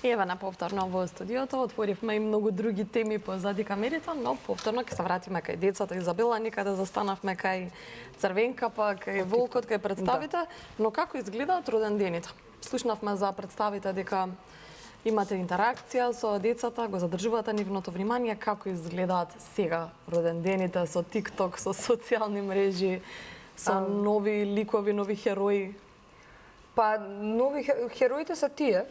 Еве на повторно во студиото отворивме и многу други теми позади камерите, но повторно ќе се вратиме кај децата. Изабела, никаде застанавме кај Црвенка, па кај Волкот, кај представите, но како изгледаат родендените? Слушнавме за представите дека имате интеракција со децата, го задржувате нивното внимание, како изгледаат сега родендените со TikTok, со социјални мрежи, со нови ликови, нови херои? Па, нови хероите се тие,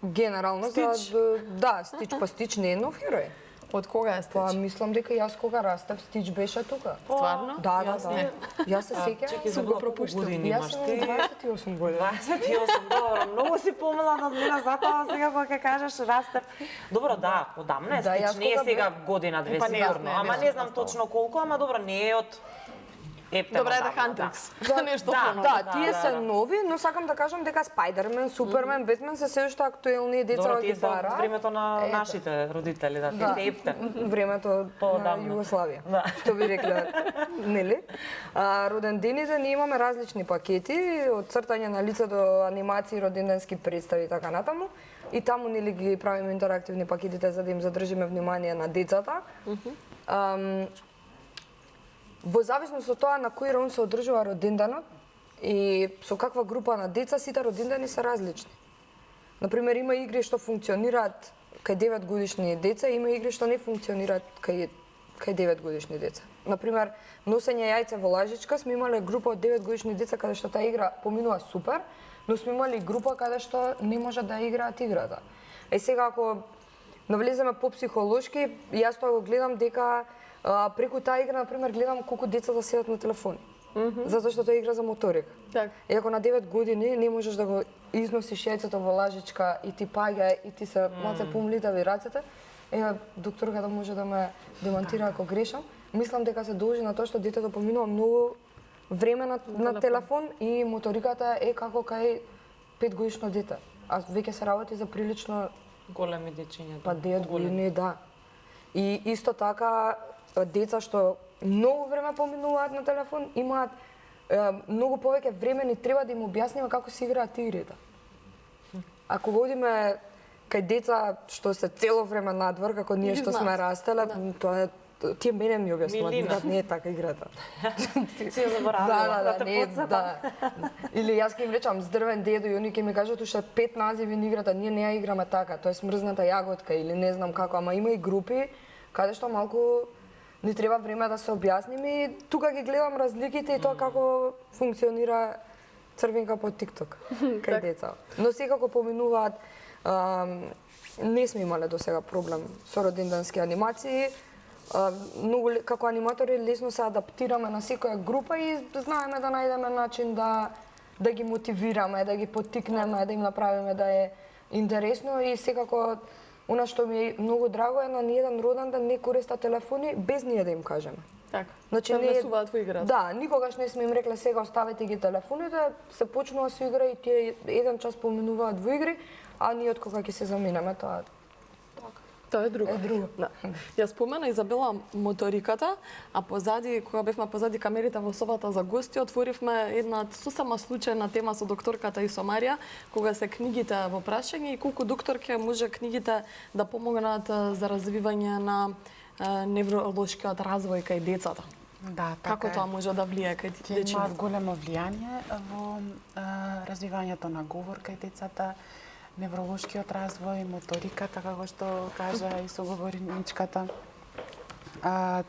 генерално. Стич? Да, Стич, па Стич не е нов херој. Од кога е Стич? Па, мислам дека јас кога растев, Стич беше тука. Стварно? Да. Јас се сеќавам. Чекај, Су го пропуштил. Јас имам 28 години. 28, добро, многу си помлад од мене, затоа сега кога ќе кажеш растев. Добро, да, одамна е Да, јас Стич, не е кога сега година, две Па не, јас сигурно, не, ама не не знам точно колку, ама добро, не е од ептено. Добре, да давно, Хантрикс. Нешто Да, поново. Да, тие се нови, но сакам да кажам дека Спајдермен, Супермен, Бетмен се се уште актуелни деца Добро, од тие се од гитара. времето на Ето. нашите родители, да, тие се ептен. Времето на Поодамна. Југославија, Да. што би рекле, нели? Родендените ние имаме различни пакети, од цртање на лице до анимации, роденденски представи и така натаму. И таму нели ги правиме интерактивни пакетите за да им задржиме внимание на децата. Во зависност од тоа на кој рон се одржува роденденот и со каква група на деца, сите родендени се различни. Например, има игри што функционираат кај 9 годишни деца, има игри што не функционираат кај 9 годишни деца. Например, носење јајце во лажичка, сме имале група од 9 годишни деца каде што таа игра поминува супер, но сме имали група каде што не може да играат играта. Сега ако навлеземе по-психолошки, јас тоа го гледам дека преку таа игра, например, гледам колку деца да седат на телефони. Затоа што тоа е игра за моторика. Так. И ако на 9 години не можеш да го износиш јајцето во лажичка и ти паѓа и ти се малце помлитави рацете, докторката може да ме демантира ако грешам. Мислам дека се должи на тоа што детето поминува многу време на телефон и моториката е како кај 5 годишно дете. А веќе се работи за прилично Големи дечиња. па 9 години, да. И исто така деца што многу време поминуваат на телефон имаат многу повеќе време ни треба да им објасниме како се играат игрите. Ако го одиме кај деца што се цело време надвор, како ние што сме растеле, тоа е тие мене ми објаснуваат, не е така играта. Си ја заборавила, Да, не, да. Или јас ќе им речам здрвен дедо и они ќе ми кажат уште 5 називи на играта, ние не ја играме така, тоа е смрзната јаготка или не знам како, ама има и групи каде што малку ни треба време да се објасниме и тука ги гледам разликите и тоа како функционира Црвенка по TikTok кај деца. Но секако поминуваат, не сме имале до сега проблем со роденденски анимации. Многу како аниматори лесно се адаптираме на секоја група и знаеме да најдеме начин да ги мотивираме, да ги поттикнеме, да им направиме да е интересно и секако она што ми е многу драго е на ниеден роденден не користат телефони без ние да им кажеме. Така. Значи Да не внесуваат во играта. Да, никогаш не сме им рекле сега оставете ги телефоните, се почнува со игра и тие еден час поминуваат во игри, а ние од кога ќе се заминеме тоа. Тоа е друго. Е друго. Да. Ја спомена Изабела моториката, а позади, кога бевме позади камерите во собата за гости, отворивме една сосема случајна тема со докторката и со Марија, кога се книгите во прашање и колку докторке може книгите да помогнат за развивање на невролошкиот развој кај децата. Да, Како тоа може да влијае кај Ќе дечињата? имаат големо влијание во развивањето на говор кај децата, невролошкиот развој, моториката, како што кажа и соговорничката.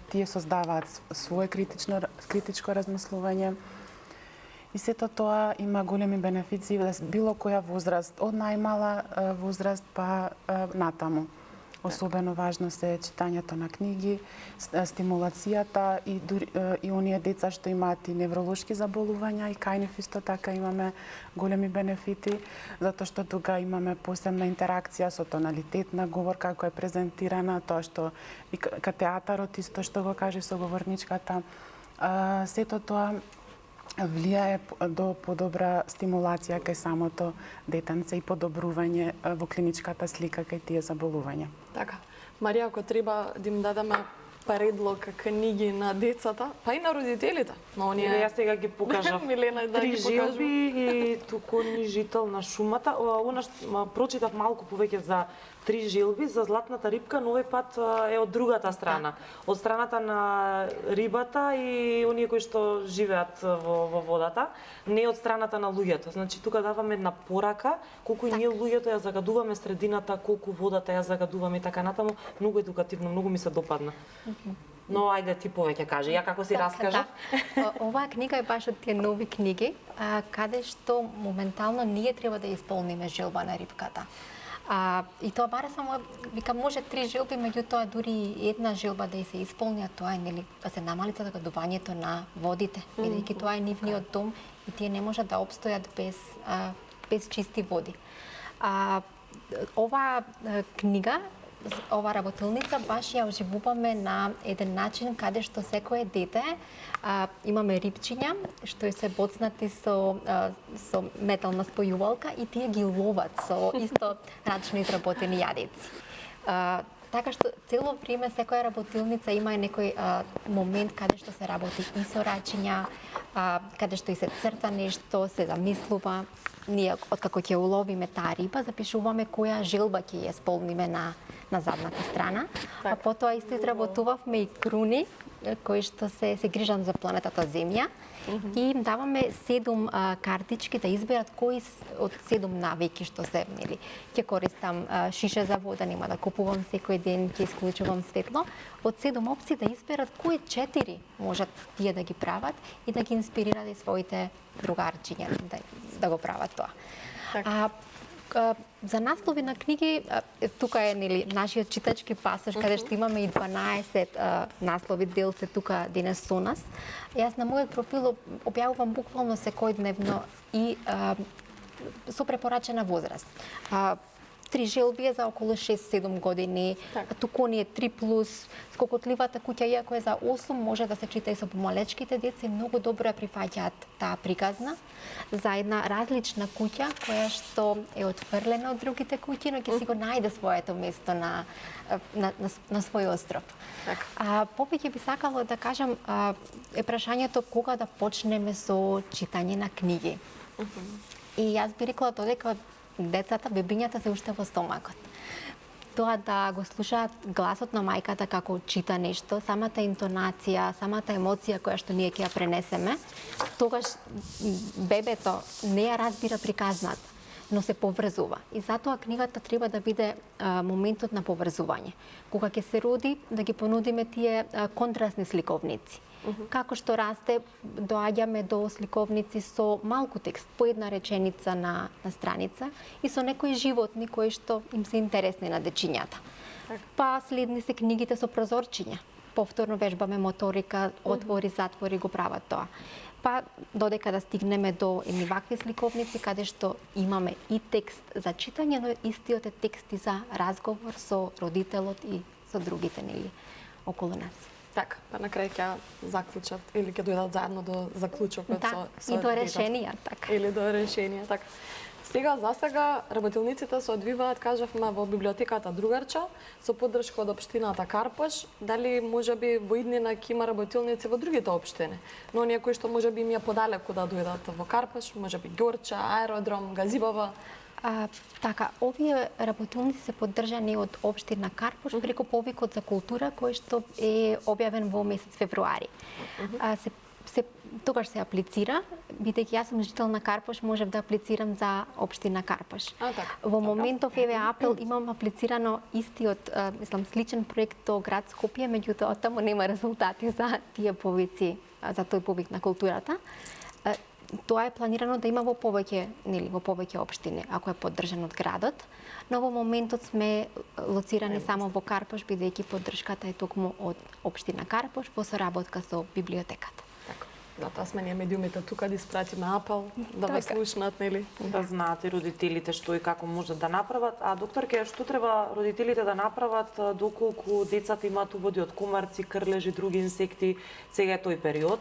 Тие создаваат свое критичко размислување. И сето тоа има големи бенефиции за било која возраст, од најмала возраст па натаму. Особено важно се читањето на книги, стимулацијата и оние деца што имаат и невролошки заболувања и кај нив исто така имаме големи бенефити, затоа што тука имаме посебна интеракција со тоналитет на говор како е презентирана, тоа што и ка театарот исто што го каже соговорничката. Сето тоа влијае до подобра стимулација кај самото детенце и подобрување во клиничката слика кај тие заболувања. Така. Марија, ако треба да им дадеме предлог книги на децата, па и на родителите. Но оние Јас сега ги покажав. Милена, да Три ги покажам. жилби и тукони жител на шумата. Прочитав малку повеќе за Три жилби, за златната рибка, но овој пат е од другата страна. Од страната на рибата и оние кои што живеат во водата, не од страната на луѓето. Значи тука даваме една порака колку и ние луѓето ја загадуваме средината, колку водата ја загадуваме и така натаму. Многу едукативно, многу ми се допадна. Но ајде ти повеќе кажи, ја како си раскажав. Да. Оваа книга е баш од тие нови книги, каде што моментално ние треба да исполниме желба на рибката. И тоа бара само, вика, може 3 жилби, меѓутоа дури една жилба да и се исполни, тоа е, нели, да се намали загадувањето на водите, бидејќи тоа е нивниот дом и тие не можат да опстојат без чисти води. Оваа книга, ова работилница баш ја оживуваме на еден начин каде што секое дете имаме рибчиња што се боцнати со метална спојувалка и тие ги ловат со исто рачно изработени јадици. Така што цело време секоја работилница има некој момент каде што се работи и со рачиња, каде што и се црта нешто, се замислува. Ние откако ќе уловиме таа риба, запишуваме која желба ќе ја исполниме на задната страна, а потоа исто изработувавме и круни кои што се грижат за планетата Земја и им даваме 7 картички да изберат кои од 7 навики што се, нели, ќе користам шише за вода, нема да купувам секој ден, ќе исклучувам светло. Од 7 опции да изберат кои 4 можат тие да ги прават и да ги инспирираат и своите другарчиња да го прават тоа. За наслови на книги, тука е, нели, нашиот читачки пасаж, каде што имаме и 12 наслови, дел се тука денес со нас. Јас на мојот профил објавувам буквално секојдневно и со препорачена возраст. 3 желби е за околу 6-7 години, тукони е 3+, скокотливата куќа, иако е за 8, може да се чита и со помалечките деца и многу добро ја прифаќаат таа приказна за една различна куќа која што е отфрлена од другите куќи, но ќе си го најде своето место на свој остров. Повеќе би сакала да кажам е прашањето кога да почнеме со читање на книги. И јас би рекла додека децата, бебињата се уште во стомакот. Тоа да го слушаат гласот на мајката како чита нешто, самата интонација, самата емоција која што ние ќе ја пренесеме, тогаш бебето не ја разбира приказната, но се поврзува. И затоа книгата треба да биде моментот на поврзување. Кога ќе се роди, да ги понудиме тие контрастни сликовници. Како што расте, доаѓаме до сликовници со малку текст, по една реченица на страница и со некои животни кои што им се интересни на дечињата. Па следни се книгите со прозорчиња. Повторно вежбаме моторика, отвори, затвори, го прават тоа. Па додека да стигнеме до едни вакви сликовници каде што имаме и текст за читање, но истиот е текст и за разговор со родителот и со другите, нели, околу нас. Така, па на крај ќе заклучат или ќе дојдат заедно до заклучокот со и до решенија, така. Или до решенија, така. За сега работилниците се одвиваат, кажавме, во библиотеката Другарча со поддршка од општината Карпош. Дали можеби во иднина ќе има работилници во другите општини, но оние кои што можеби им ја подалеку да дојдат во Карпош, можеби Ѓорча, Аеродром, Газибова. Така, овие работилници се поддржани од општина Карпош преку повикот за култура кој што е објавен во месец февруари. Тогаш се аплицира, бидејќи јас сум жител на Карпош, можев да аплицирам за општина Карпош. Во моментов еве април имам аплицирано истиот, мислам, сличен проект до град Скопје, меѓутоа таму нема резултати за тие повици, за тој повик на културата. Тоа е планирано да има во повеќе, нели, во повеќе општини, ако е поддржан од градот, но во моментот сме лоцирани само во Карпош, бидејќи поддршката е токму од општина Карпош во соработка со библиотеката. Затоа сме ние медиумите тука да испратиме апел, да ве слушнат, нели? Да знаат и родителите што и како можат да направат. А докторке, што треба родителите да направат доколку децата имаат убоди од комарци, крлежи, други инсекти? Сега е тој период.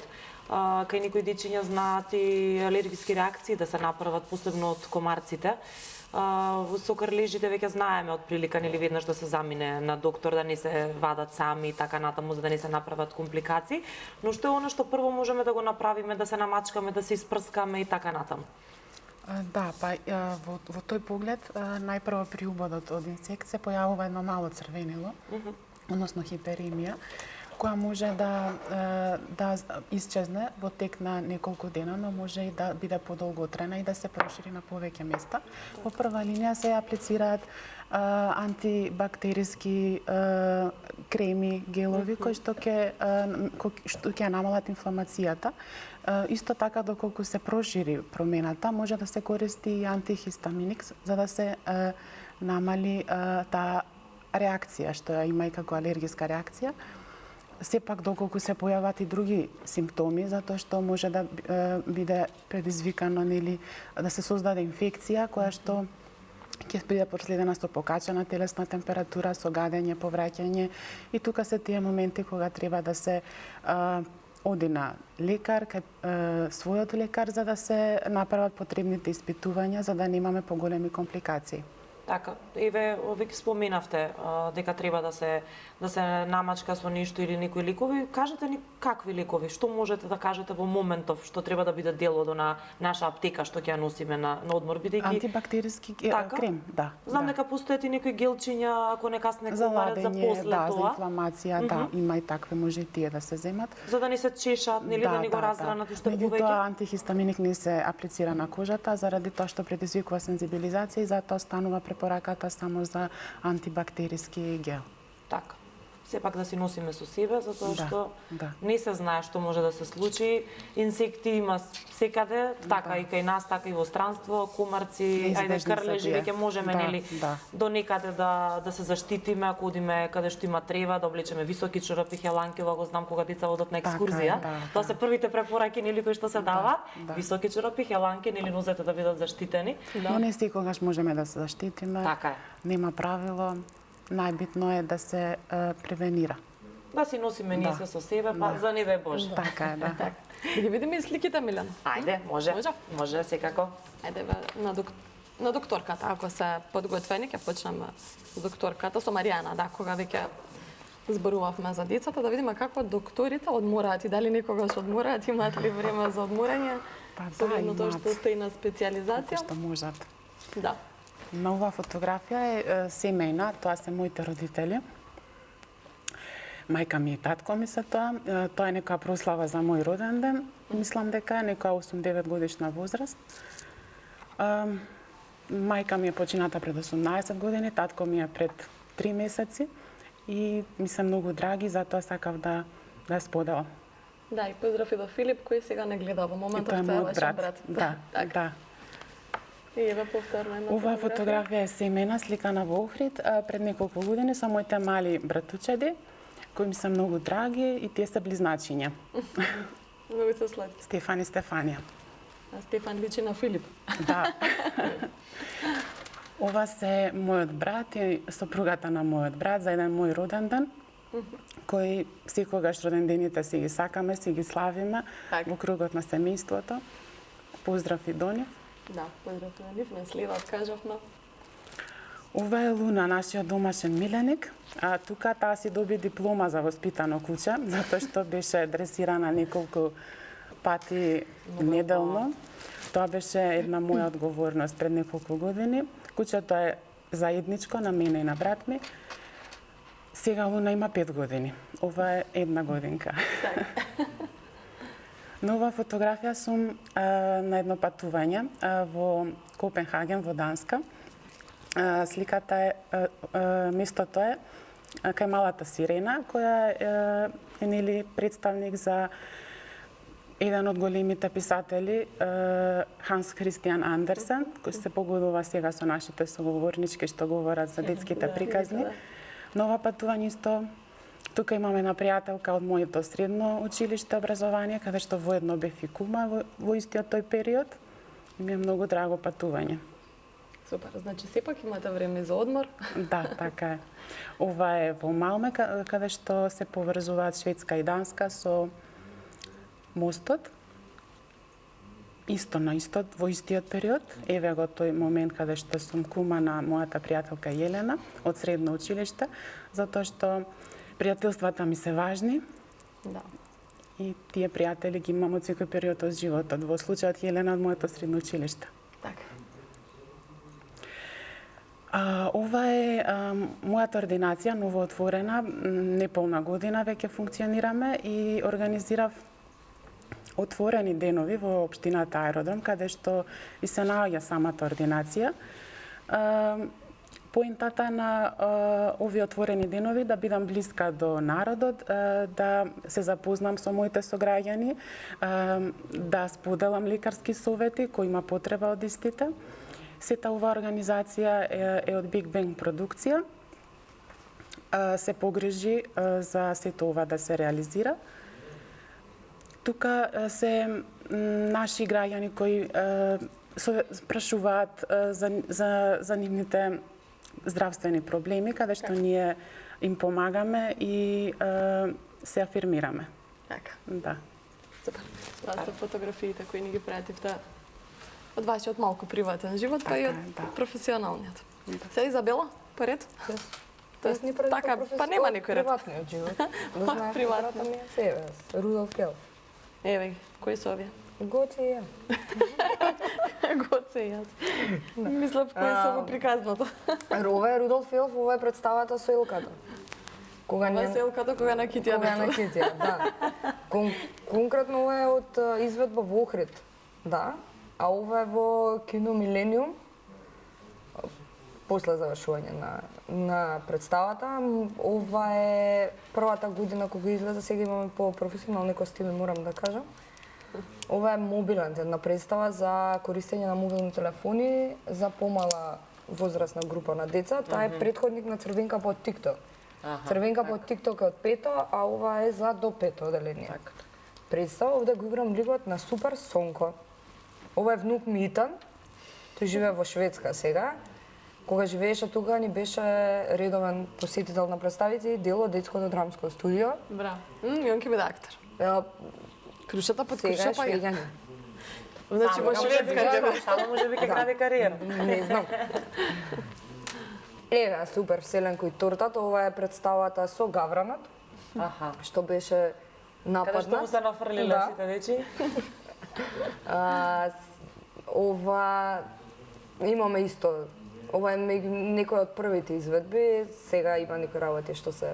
кај некои дечиња знаат и алергиски реакции да се направат, посебно од комарците. Со крлежите веќе знаеме од прилика нели веднаш да се замине на доктор, да не се вадат сами и така натаму за да не се направат компликации, но што е она што прво можеме да го направиме, да се намачкаме, да се испрскаме и така натаму. Да, па во тој поглед најпрво при убодот од инсект се појавува едно мало црвенило, односно хиперемија, која може да исчезне во тек на неколку дена, но може и да биде подолготрена и да се прошири на повеќе места. Во прва линија се аплицираат антибактериски креми, гелови кои што ќе намалат инфламацијата. Исто така, доколку се прошири промената, може да се користи и антихистаминик за да се намали таа реакција што ја има и како алергиска реакција. Сепак, доколку се појават и други симптоми, затоа што може да биде предизвикано нели да се создаде инфекција која што ќе биде проследена со покачена телесна температура, со гадење, повраќање и тука се тие моменти кога треба да се оди на лекар, својот лекар за да се направат потребните испитувања за да немаме поголеми компликации. Така, еве веќе споменавте дека треба да се намачка со нешто или некои лекови. Кажете ни какви лекови, што можете да кажете во моментов што треба да биде дел од на наша аптека што ќе ја носиме на одмор, бидејќи антибактериски крем, да. Знам дека постојат и некои гелчиња ако не касне комарец за после да, тоа. За инфламација, да, има и такви, може и тие да се земат. За да не се чешат, нели да не го разранат уште повеќе. Меѓутоа антихистаминик не се аплицира на кожата заради тоа што предизвикува сензибилизација и затоа станува препораката само за антибактериски гел. Така. Сепак да си носиме со себе, затоа што не се знае што може да се случи. Инсекти има секаде, така и кај нас, така и во странство, комарци, ајде крлежи, веќе можеме нели до некаде да се заштитиме, ако одиме каде што има трева, да облечеме високи чорапи, хеланки, ова го знам кога деца одат на екскурзија. Тоа се првите препораки нели кои што се даваат, високи чорапи, хеланки, нели нозете да бидат заштитени. Но не секогаш можеме да се заштитиме. Така е. Нема правило. Најбитно е да се превенира. Да си носиме ние се со себе, па за не дај Боже. Така е, да. Да ги видиме и сликите, Милен. Ајде, може секако. Ајде на докторката, ако се подготвени, ќе почнеме со докторката, со Маријана, да, кога веќе зборувавме за децата, да видиме како докторите одмораат и дали некогаш одмораат, имаат ли време за одморање, со тоа што сте и на специјализација. Што можат. Да. На оваа фотографија е семејна, тоа се моите родители. Мајка ми и татко ми се тоа. Тоа е некоја прослава за мој роден ден. Мислам дека е некоја 8-9 годишна возраст. Мајка ми е почината пред 18 години, татко ми е пред 3 месеци и ми се многу драги, затоа сакав да споделам. Да, и поздрав и до Филип, кој сега не гледа во моментот, тоа е мојот брат. Да. И еве повторно една Оваа фотографија е семена, сликана во Охрид пред неколку години со моите мали братучеди, кои ми се многу драги и тие се близначиња. Многу се сладки. Стефан и Стефанија. А Стефан личи на Филип. Да. Ова се мојот брат и сопругата на мојот брат за еден мој роден ден, кој секогаш родендените си ги сакаме, си ги славиме во кругот на семејството. Поздрав и до нив. Да, поздрав на нив, не следат, кажавме. Ова е Луна, нашиот домашен миленик. Тука таа си доби диплома за воспитано куче, затоа што беше дресирана неколку пати неделно. Тоа беше една моја одговорност пред неколку години. Кучето е заедничко на мене и на брат ми. Сега Луна има 5 години. Ова е 1 годинка. На оваа фотографија сум на едно патување во Копенхаген, во Данска. Сликата е, местото е кај малата сирена, која е нели представник за еден од големите писатели, Ханс Христијан Андерсен, кој се погодува сега со нашите соговорнички што говорат за детските приказни. На ова патување исто тука имаме една пријателка од моето средно училиште образование, каде што воедно бев и кума во истиот тој период. Ми е многу драго патување. Супер, значи сепак имате време за одмор. Да, така е. Ова е во Малме, каде што се поврзуваат Шведска и Данска со Мостот, исто на истот, во истиот период. Еве го тој момент каде што сум кума на мојата пријателка Јелена од средно училиште, затоа што пријателствата ми се важни. Да. И тие пријатели ги имам од секој период од животот. Во случајот Јелена од моето средно училиште. Така. Ова е мојата ординација, новоотворена, неполна година веќе функционираме и организирав отворени денови во општината Аеродром, каде што и се наоѓа самата ординација. Поинтата на овие отворени денови да бидам блиска до народот, да се запознам со моите сограѓани, да споделам лекарски совети кои има потреба од истите. Сета оваа организација е од Big Bang продукција. Се погрижи за сето ова да се реализира. Тука се наши граѓани кои спрашуваат за нивните здравствени проблеми, каде што ние им помагаме и се афирмираме. Така. Да. Супер. Това се фотографиите кои ни ги пративте од вашиот малку приватен живот, па и од професионалниот. Се Изабела, поред? Тоест ни прави така, па нема никој ред. Приватниот живот. Да знаеш, Приватно. брата ми е себе, Рудолф Келф. Еве ги, кои се овие? Гоце и ја. Гоце и јас. Мислев кои се во приказното. Ова е Рудолф Келф, ова е представата со Илката. Кога Ова не е селката кога на Китија. Кога на Китија, да. Конкретно ова е од изведба во Охрид, да. А ова е во Кино Милениум, после завршување на представата. Ова е првата година кога излезе, сега имаме по професионални костими, морам да кажам. Ова е мобилен, една представа за користење на мобилни телефони за помала возрастна група на деца. Таа е претходник на Црвенка по TikTok. Црвенка по TikTok е од 5, а ова е за до 5 оделение. Представа, овде го играм лигот на Супер Сонко. Ова е внук ми Итан, тој живее во Шведска сега. Кога живееше тука, ни беше редовен посетител на представите, дел од детското драмско студио. Браво. И он ќе биде актер. Крушата под Сега круша е па ја. швеѓанин. Значи во Шведска ќе биде. Само може би ќе гради кариера. Не знам. Еве, супер вселенко и тортата, ова е представата со Гавранот, што беше Каде што му нападнат. се нафрлиле Да. сите дечи. Ова имаме исто. Ова е некој од првите изведби, сега има некои работи што се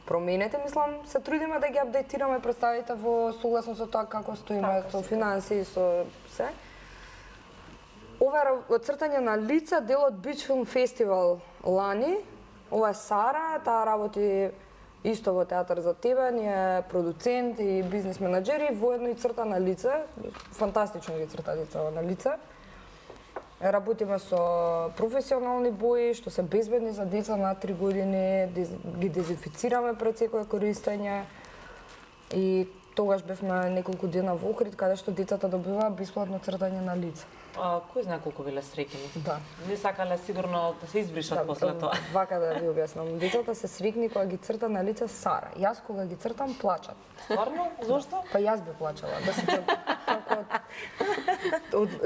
променете, мислам, се трудиме да ги апдейтираме представите во согласно со тоа како стоиме со финансии, со се. Ова е цртање на лица, дел од Beach Film Festival лани. Ова е Сара, таа работи исто во Театар за тебе, ние е продуцент и бизнес менаџер и воедно и црта на лица. Фантастично ги црта деца на лица. Работиме со професионални бои, што се безбедни за деца на 3 години, ги дезинфицираме пред секое користење. И тогаш бевме неколку дена во Охрид, каде што децата добиваа бесплатно цртање на лица. Кој знае колку биле среќни? Да. Не сакале сигурно да се избришат после тоа. Вака да ви објаснам. Децата се среќни кога ги црта на лице Сара. Јас кога ги цртам плачат. Стварно? Зошто? Па јас би плачала да се како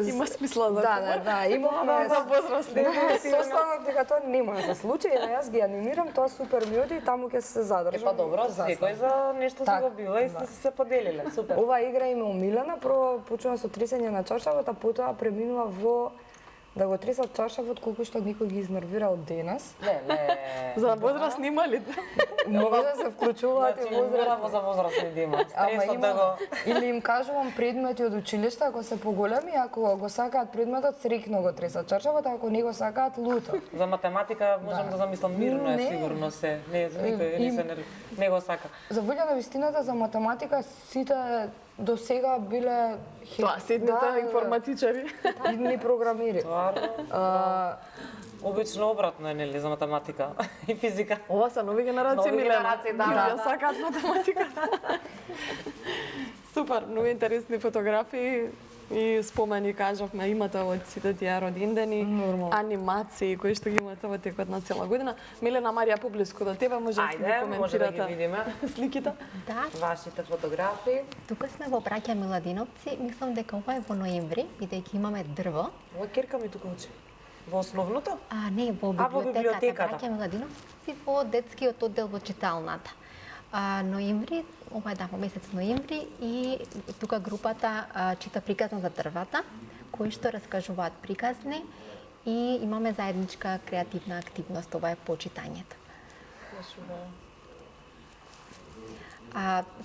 Има смисла за да, имаме за возрастни. Состанок дека тоа нема да се случи, и јас ги анимирам, тоа супер ми оди и таму ќе се задржам. Па добро, секој за нешто се го била и сте се поделиле. Супер. Ова игра им е омилена, прво почнува со тресење на чаршавот, а потоа преминува во да го тресат чаршавот колку што никој ги изнервира од денес. За возрастни има ли? Може да се вклучуваат и возрастни. За возрастни да има. Ама Стресот да го... Или им кажувам предмети од училиште, ако се поголеми, ако го сакаат предметот, срикно го тресат чаршавот, а ако не го сакаат, луто. За математика можам да замислам мирно е Не. сигурно се. Не, за никој не го сака. За волја на вистината, за математика сите до сега биле Тоа сидните информатичари. идни програмири. Стварно? Обично обратно е, нели, за математика и физика. Ова се нови генерации, Нови Милена. генерации, да. Ја сакаат математика. Супер, многу интересни фотографии. и спомени кажавме имате од сите тие родендени, Нормално. анимации кои што ги имате во текот на цела година. Милена Марија, поблиску до тебе, може да Ајде, може да ги коментирате видиме сликите. Да, вашите фотографии. тука сме во Браќа Миладиновци, мислам дека ова е во ноември, бидејќи имаме дрво. Ова керка ми тука учи. Во основното? Не, во во библиотеката. библиотеката. Браќа Миладиновци во детскиот оддел во читалната. Ноември, ова е во месец ноември и тука групата чита приказна за дрвата, кои што раскажуваат приказни и имаме заедничка креативна активност, ова е по читањето.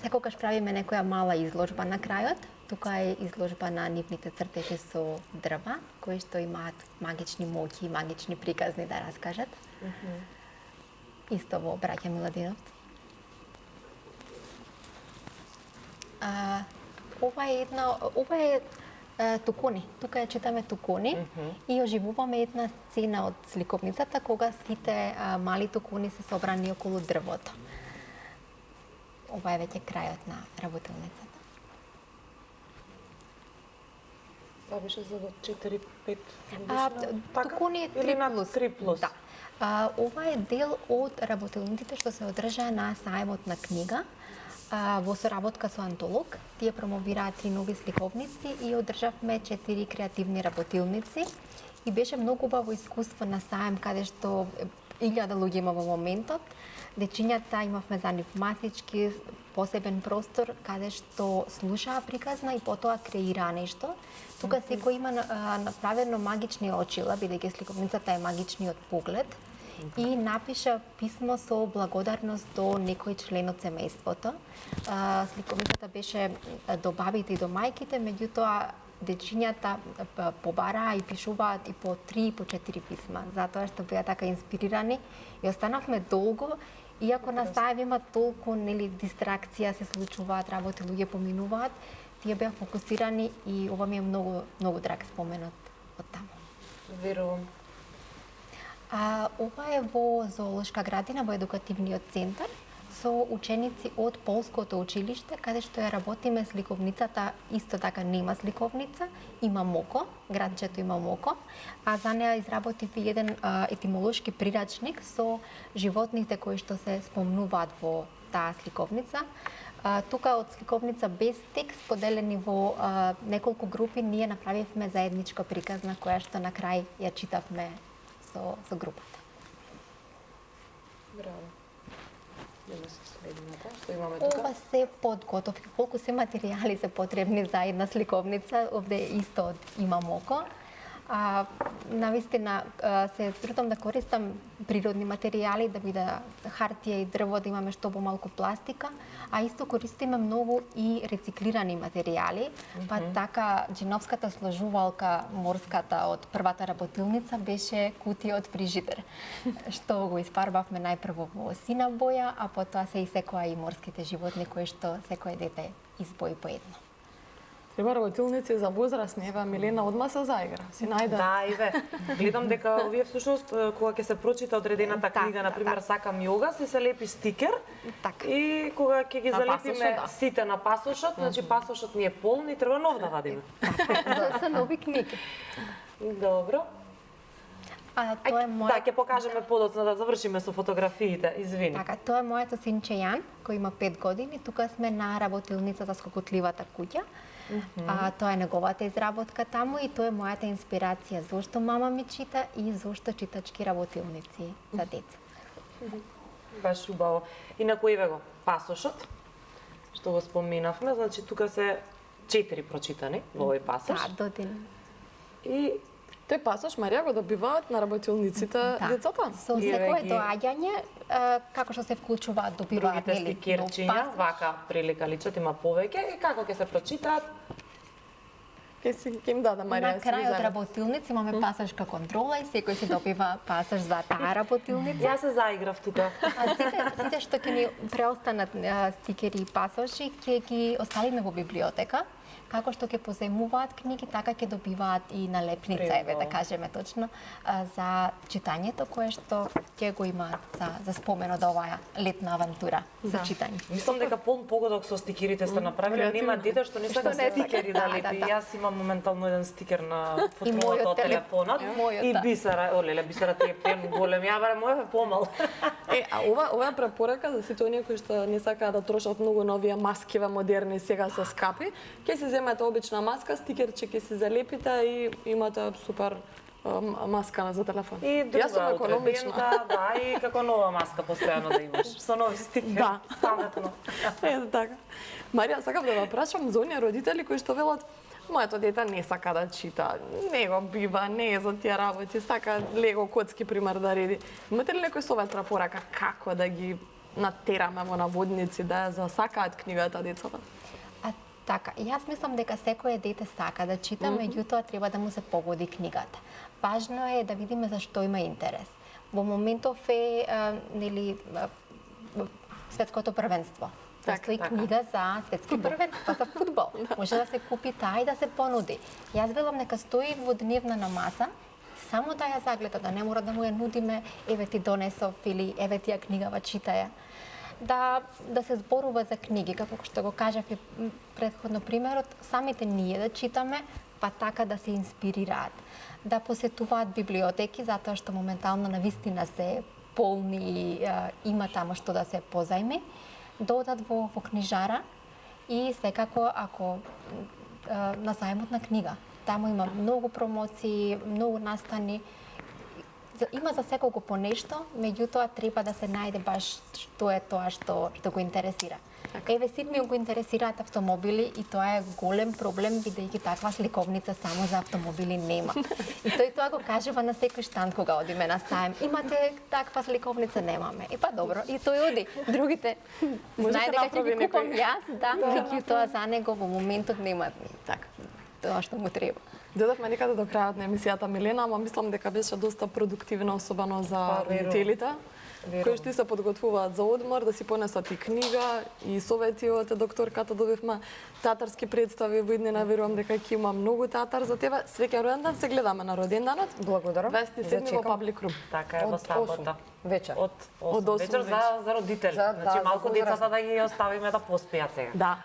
Секогаш правиме некоја мала изложба на крајот. Тука е изложба на нивните цртежи со дрва, кои што имаат магични моќи и магични приказни да раскажат. Исто во Браќа Миладиновци. Ова е Тукуни. Тука ја читаме Тукуни и оживуваме една сцена од сликовницата кога сите мали тукуни се собрани околу дрвото. Ова е веќе крајот на работилницата. Да, беше за 4-5 годишна. Тукуни е 3+. Или на 3+. Да. Ова е дел од работилниците што се одржаа на сајмот на книга во соработка со антолог. Тие промовираат 3 нови сликовници и одржавме 4 креативни работилници. И беше многу убаво искуство на сајм каде што 1000 луѓе има во моментот. Дечињата имавме за нив масички, посебен простор каде што слушаа приказна и потоа креираа нешто. Тука секој има направено магични очила, бидејќи сликовницата е магичниот поглед, и напиша писмо со благодарност до некој член од семејството. Сликовницата беше до бабите и до мајките, меѓутоа дечињата побараа и пишуваат и по 3 и по 4 писма, затоа што беа така инспирирани и останавме долго. Иако на сајм има толку дистракција, се случуваат работи, луѓе поминуваат, тие беа фокусирани и ова ми е многу драг спомен од таму. Верувам. Ова е во зоолошка градина, во едукативниот центар, со ученици од Полското училиште, каде што ја работиме сликовницата, исто така нема сликовница, има моко, градчето има моко, а за неа изработив и еден етимолошки прирачник со животните кои што се спомнуваат во таа сликовница. Тука од сликовница без текст, поделени во неколку групи, ние направивме заедничка приказна која што на крај ја читавме со групата. Браво. Нема се следната, што имаме тука? Ова се подготовки, колку се материјали се потребни за една сликовница, овде исто има моко. Навистина се трудам да користам природни материјали, да биде хартија и дрво, да имаме што помалку пластика, а исто користиме многу и рециклирани материјали, па така джиновската сложувалка морската од првата работилница беше кутија од фрижидер, што го испарбавме најпрво во сина боја, а потоа се исекоа и морските животни кои што секое дете избои по едно. Треба работилници за возрастни, ева Милена одма се заигра, си најде. Да, Иве. Гледам дека овие всушност кога ќе се прочита одредената книга, на пример Сакам јога, се лепи стикер. Така. И кога ќе ги На залепиме пасошот, да. сите на пасошот, значи пасошот ни е полн и треба нов да вадиме. Се нови книги. Добро. Тоа е Да, ќе покажеме подоцна да завршиме со фотографиите, извини. Така, тоа е моето синче Јан, кој има 5 години. Тука сме на работилница за скокотливата куќа. Тоа е неговата изработка таму и тоа е мојата инспирација зошто мама ми чита и зошто читачки работилници за деца. Баш убаво. Инаку еве го пасошот, што го споменавме, значи тука се 4 прочитани во овој пасош. Да, до ден. И Тој пасош, Марија, го добиваат на работилниците децата? Со И секое ги- доаѓање, како што се вклучуваат, добиваат другите нели, нов стикерчиња, пасош. вака прилика личат, има повеќе и како ќе се прочитаат. Ќе им даде Марија. На да си ги крај од земе. работилници имаме пасошка контрола и секој си добива пасош за таа работилница. Јас се заиграв тука. Сите што ќе ни преостанат стикери и пасоши, ќе ги оставиме во библиотека. Како што ќе позајмуваат книги, така ќе добиваат и налепница, еве да кажеме точно, за читањето кое што ќе го имаат за спомен од оваа летна авантура за читање. Мислам дека полн погодок со стикерите сте направиле, нема дете што не сака не сака. стикери да Да, лепи. да, да. Јас имам моментално еден стикер на И мојот фотлото од телефонот мојот, и да. бисера, олеле, бисера ти е пен голем, ја баре мојот е помал. А ова е препорака за сите оние кои што не сакаат да трошат многу новија маскиве модерни сега се скапи. Ќе си земете обична маска, стикерче ќе си залепите и имате супер маска за телефон. И друга Јас сум економична. да, и како нова маска постојано да имаш, со нови стикери. Да. Паметно. Ето така. Марија, сакам да ве прашам за оние родители кои што велат моето дете не сака да чита, не го бива, не е за тие работи, сака лего коцки пример да реди. Имате ли некој совет препорака како да ги натераме во наводници да ја засакаат книгата децата? Така, јас мислам дека секое дете сака да чита, меѓутоа треба да му се погоди книгата. Важно е да видиме за што има интерес. Во моментов е нели светското првенство. Постои книга за светски првенства, за фудбал. Може да се купи таа и да се понуди. Јас велам нека стои во дневна на маса, само да ја загледа, да не мора да му ја нудиме, еве ти донесов или еве тија книгава читаја. Да се зборува за книги, како што го кажав и претходно примерот, самите ние да читаме, па така да се инспирираат. Да посетуваат библиотеки, затоа што моментално навистина се полни, има тамо што да се позајми, да одат во книжара и секако ако на зајмот на книга. Таму има многу промоции, многу настани. Има за секого по нешто, меѓутоа треба да се најде баш што е тоа што го интересира. Еве сите го интересираат автомобили и тоа е голем проблем бидејќи таква сликовница само за автомобили нема. И тој тоа го кажува на секој штанд кога одиме на сајм. Имате таква сликовница, немаме. И па добро, и тој оди. Другите знае дека ќе ги купам јас, да, меѓутоа за него во моментот нема така тоа што му треба. Додавме некаде до крајот на емисијата, Милена, ама мислам дека беше доста продуктивна, особено за родителите, кои што се подготвуваат за одмор, да си понесат и книга, и совети од докторката добивме, театарски представи во иднина, верувам дека ќе има многу театар за тебе. Среќен роден ден, се гледаме на роденденот. Благодарам. 27 во Паблик Рум. Така е во сабота. Вечер. Од 8 вечер за родители. Значи малку децата да ги оставиме да поспијат сега. Да,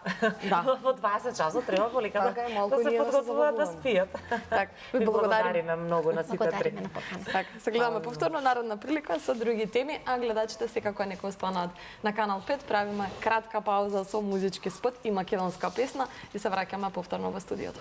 да. Во 20 часот треба полека Така е, малку да се ние да се подготвуваат да забавуваме. спијат. Така, Ви благодариме многу на сите три. Благодариме на покана. Така, се гледаме повторно наредна прилика со други теми, а гледачите секако нека останат на Канал 5. Правиме кратка пауза со музички спот и македонска песна и се враќаме повторно во студиото.